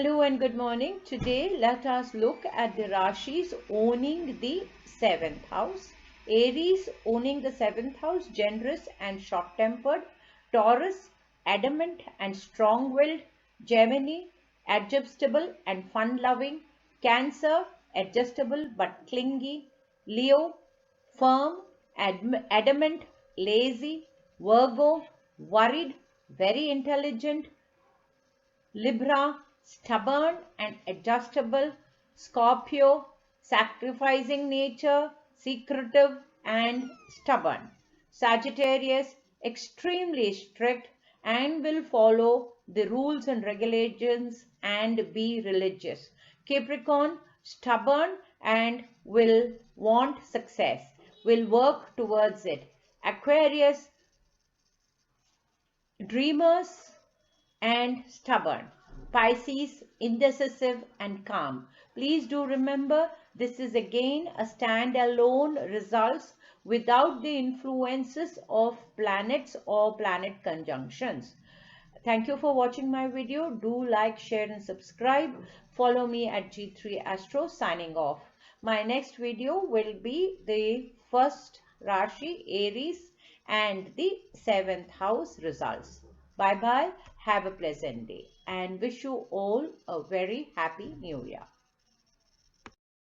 Hello and good morning. Today let us look at the Rashis owning the 7th house. Aries owning the 7th house, generous and short-tempered. Taurus, adamant and strong-willed. Gemini, adjustable and fun-loving. Cancer, adjustable but clingy. Leo, firm, adamant, lazy. Virgo, worried, very intelligent. Libra, stubborn and adjustable. Scorpio, sacrificing nature, secretive and stubborn. Sagittarius, extremely strict and will follow the rules and regulations and be religious. Capricorn, stubborn and will want success, will work towards it. Aquarius, dreamers and stubborn. Pisces, indecisive and calm. Please do remember, this is again a standalone results without the influences of planets or planet conjunctions. Thank you for watching my video. Do like, share and subscribe. Follow me at G3 Astro. Signing off. My next video will be the first Rashi, Aries, and the 7th house results. Bye bye. Have a pleasant day and wish you all a very happy new year.